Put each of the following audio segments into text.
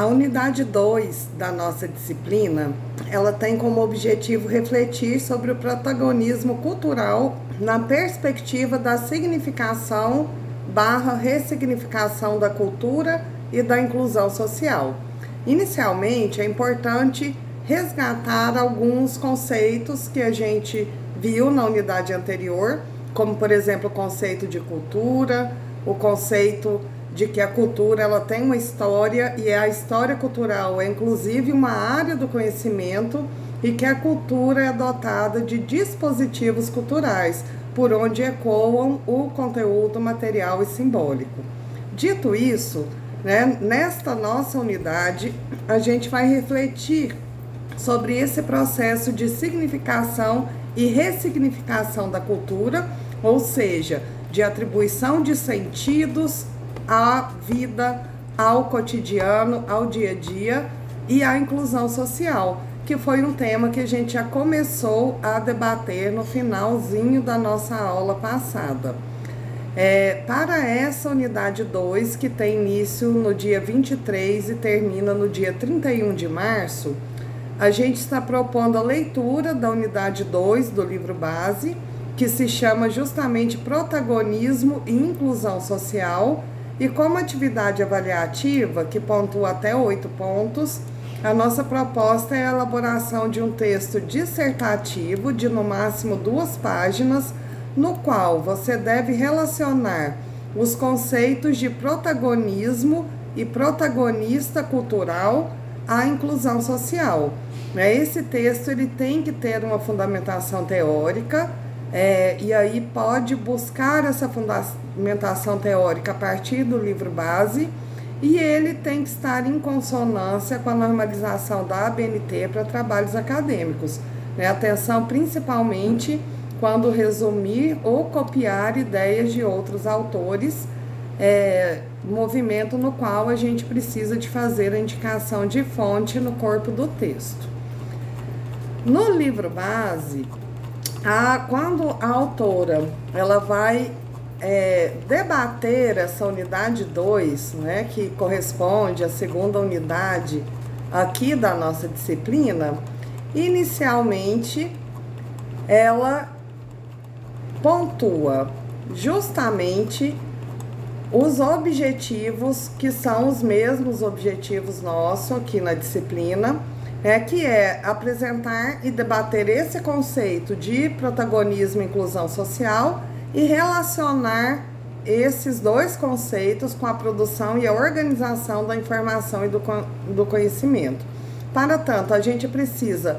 A unidade 2 da nossa disciplina, ela tem como objetivo refletir sobre o protagonismo cultural na perspectiva da significação / ressignificação da cultura e da inclusão social. Inicialmente, é importante resgatar alguns conceitos que a gente viu na unidade anterior, como, por exemplo, o conceito de cultura, o conceito de que a cultura ela tem uma história e a história cultural é inclusive uma área do conhecimento e que a cultura é dotada de dispositivos culturais por onde ecoam o conteúdo material e simbólico. Dito isso, nesta nossa unidade a gente vai refletir sobre esse processo de significação e ressignificação da cultura, ou seja, de atribuição de sentidos à vida, ao cotidiano, ao dia a dia e à inclusão social, que foi um tema que a gente já começou a debater no finalzinho da nossa aula passada. Para essa unidade 2, que tem início no dia 23 e termina no dia 31 de março, a gente está propondo a leitura da unidade 2 do livro base, que se chama justamente Protagonismo e Inclusão Social, e como atividade avaliativa, que pontua até 8 pontos, a nossa proposta é a elaboração de um texto dissertativo de no máximo 2 páginas, no qual você deve relacionar os conceitos de protagonismo e protagonista cultural à inclusão social. Esse texto ele tem que ter uma fundamentação teórica, e aí pode buscar essa fundamentação teórica a partir do livro base, e ele tem que estar em consonância com a normalização da ABNT para trabalhos acadêmicos. Atenção principalmente quando resumir ou copiar ideias de outros autores, movimento no qual a gente precisa de fazer a indicação de fonte no corpo do texto. No livro base, quando a autora ela vai debater essa unidade 2, que corresponde à segunda unidade aqui da nossa disciplina, inicialmente ela pontua justamente os objetivos que são os mesmos objetivos nossos aqui na disciplina, que é apresentar e debater esse conceito de protagonismo e inclusão social e relacionar esses 2 conceitos com a produção e a organização da informação e do conhecimento. Para tanto, a gente precisa,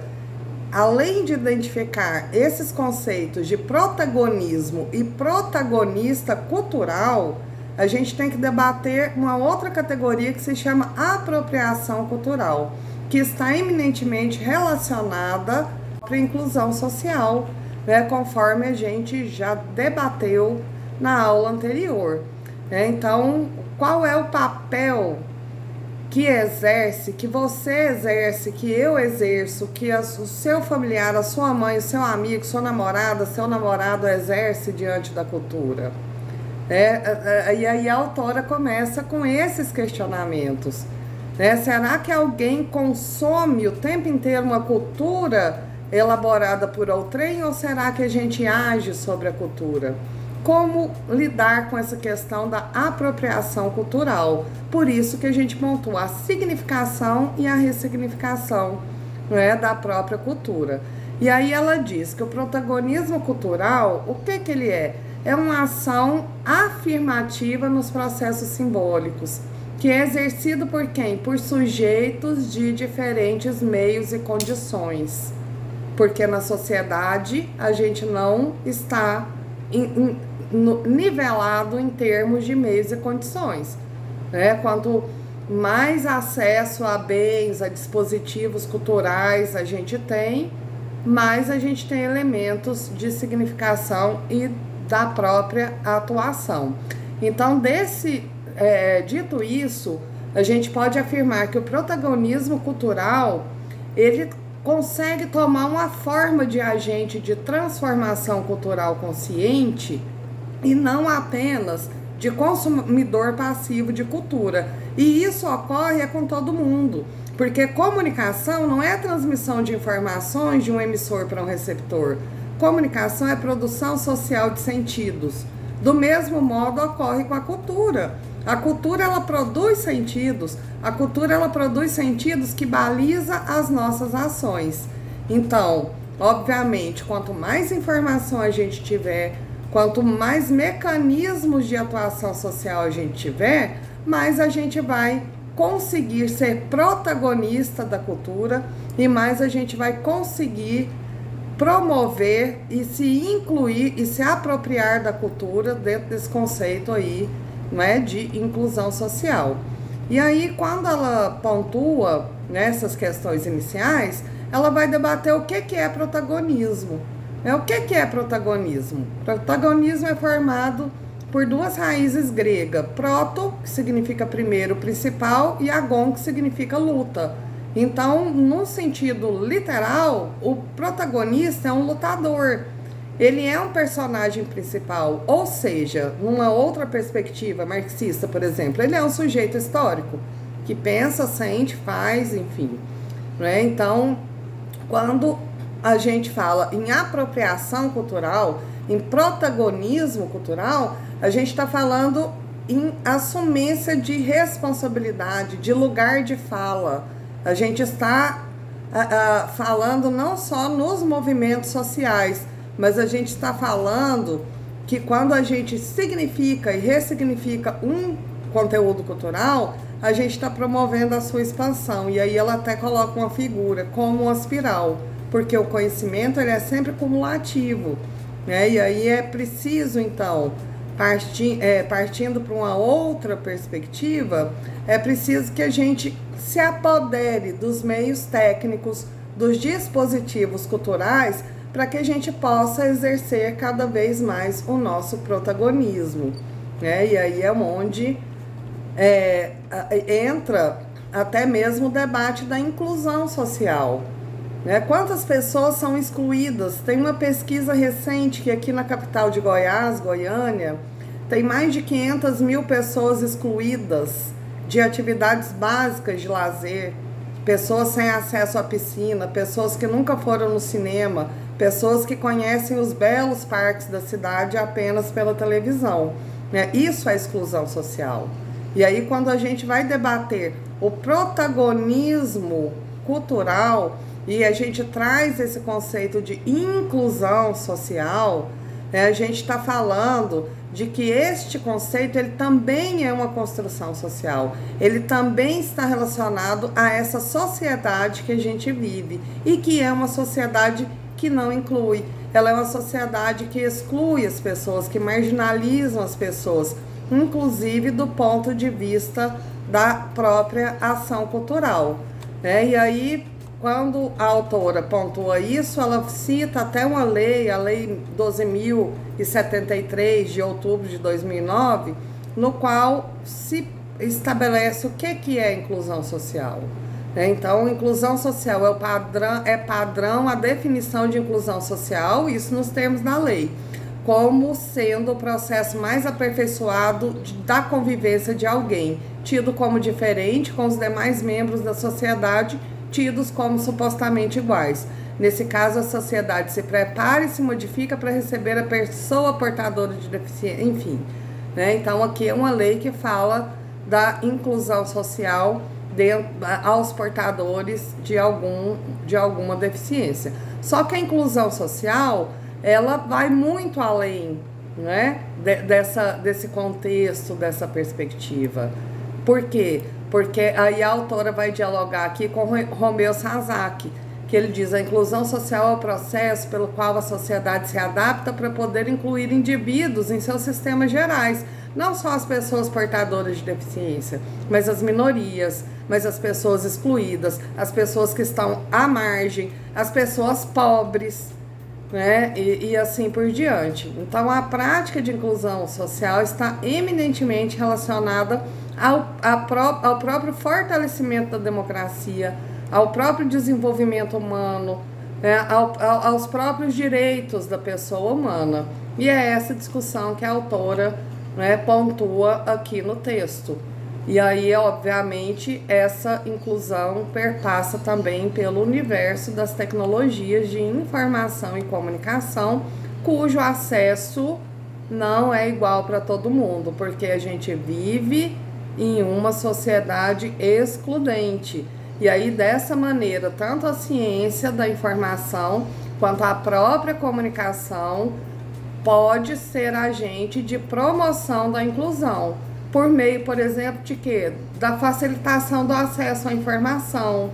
além de identificar esses conceitos de protagonismo e protagonista cultural, a gente tem que debater uma outra categoria que se chama apropriação cultural, que está eminentemente relacionada à inclusão social, conforme a gente já debateu na aula anterior. Então, qual é o papel que exerce, que você exerce, que eu exerço, que o seu familiar, a sua mãe, o seu amigo, sua namorada, seu namorado exerce diante da cultura? E aí a autora começa com esses questionamentos. Será que alguém consome o tempo inteiro uma cultura elaborada por outrem, ou será que a gente age sobre a cultura? Como lidar com essa questão da apropriação cultural? Por isso que a gente montou a significação e a ressignificação, da própria cultura. E aí ela diz que o protagonismo cultural, o que ele é? É uma ação afirmativa nos processos simbólicos, que é exercido por quem? Por sujeitos de diferentes meios e condições. Porque na sociedade a gente não está nivelado em termos de meios e condições. Quanto mais acesso a bens, a dispositivos culturais a gente tem, mais a gente tem elementos de significação e da própria atuação. Então, dito isso, a gente pode afirmar que o protagonismo cultural, ele consegue tomar uma forma de agente de transformação cultural consciente e não apenas de consumidor passivo de cultura. E isso ocorre com todo mundo, porque comunicação não é a transmissão de informações de um emissor para um receptor. Comunicação é produção social de sentidos. Do mesmo modo ocorre com a cultura. A cultura, ela produz sentidos. A cultura, ela produz sentidos que baliza as nossas ações. Então, obviamente, quanto mais informação a gente tiver, quanto mais mecanismos de atuação social a gente tiver, mais a gente vai conseguir ser protagonista da cultura e mais a gente vai conseguir promover e se incluir e se apropriar da cultura dentro desse conceito aí, né, de inclusão social. E aí, quando ela pontua nessas questões iniciais, ela vai debater o que é protagonismo. O que é protagonismo? Protagonismo é formado por duas raízes gregas, proto, que significa primeiro, principal, e agon, que significa luta. Então, num sentido literal, o protagonista é um lutador. Ele é um personagem principal, ou seja, numa outra perspectiva marxista, por exemplo, ele é um sujeito histórico, que pensa, sente, faz, enfim. Né? Então, quando a gente fala em apropriação cultural, em protagonismo cultural, a gente está falando em assumência de responsabilidade, de lugar de fala. A gente está falando não só nos movimentos sociais, mas a gente está falando que quando a gente significa e ressignifica um conteúdo cultural, a gente está promovendo a sua expansão. E aí ela até coloca uma figura como uma espiral, porque o conhecimento ele é sempre cumulativo, né? E aí é preciso, então, partindo para uma outra perspectiva, é preciso que a gente se apodere dos meios técnicos, dos dispositivos culturais, para que a gente possa exercer cada vez mais o nosso protagonismo, né? E aí é onde entra até mesmo o debate da inclusão social, né? Quantas pessoas são excluídas? Tem uma pesquisa recente que aqui na capital de Goiás, Goiânia, tem mais de 500 mil pessoas excluídas de atividades básicas de lazer, pessoas sem acesso à piscina, pessoas que nunca foram no cinema, pessoas que conhecem os belos parques da cidade apenas pela televisão, né? Isso é exclusão social. E aí, quando a gente vai debater o protagonismo cultural e a gente traz esse conceito de inclusão social, a gente está falando de que este conceito ele também é uma construção social, ele também está relacionado a essa sociedade que a gente vive e que é uma sociedade que não inclui, ela é uma sociedade que exclui as pessoas, que marginalizam as pessoas, inclusive do ponto de vista da própria ação cultural, né? E aí, quando a autora pontua isso, ela cita até uma lei, a Lei 12.073, de outubro de 2009, no qual se estabelece o que é inclusão social. Então, inclusão social é padrão a definição de inclusão social, isso nos termos da lei, como sendo o processo mais aperfeiçoado da convivência de alguém, tido como diferente com os demais membros da sociedade, tidos como supostamente iguais. Nesse caso, a sociedade se prepara e se modifica para receber a pessoa portadora de deficiência, enfim. Né? Então, aqui é uma lei que fala da inclusão social aos portadores de alguma deficiência. Só que a inclusão social, ela vai muito além, né, desse contexto, dessa perspectiva. Por quê? Porque aí a autora vai dialogar aqui com Romeu Sazak, que ele diz: a inclusão social é o processo pelo qual a sociedade se adapta para poder incluir indivíduos em seus sistemas gerais, não só as pessoas portadoras de deficiência, mas as minorias, mas as pessoas excluídas, as pessoas que estão à margem, as pessoas pobres, né? E assim por diante. Então, a prática de inclusão social está eminentemente relacionada ao próprio fortalecimento da democracia, ao próprio desenvolvimento humano, né? aos próprios direitos da pessoa humana. E é essa discussão que a autora né, pontua aqui no texto. E aí, obviamente, essa inclusão perpassa também pelo universo das tecnologias de informação e comunicação, cujo acesso não é igual para todo mundo, porque a gente vive em uma sociedade excludente. E aí, dessa maneira, tanto a ciência da informação quanto a própria comunicação pode ser agente de promoção da inclusão, por meio, por exemplo, de quê? Da facilitação do acesso à informação,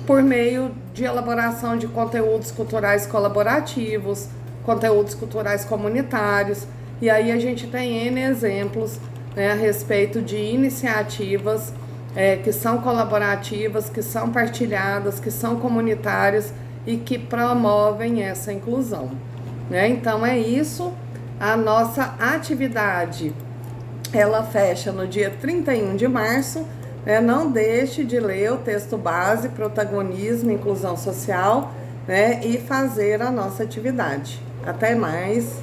por meio de elaboração de conteúdos culturais colaborativos, conteúdos culturais comunitários. E aí a gente tem N exemplos, né, a respeito de iniciativas que são colaborativas, que são partilhadas, que são comunitárias e que promovem essa inclusão, né? Então é isso, a nossa atividade ela fecha no dia 31 de março, né? Não deixe de ler o texto base, protagonismo e inclusão social, né? E fazer a nossa atividade. Até mais!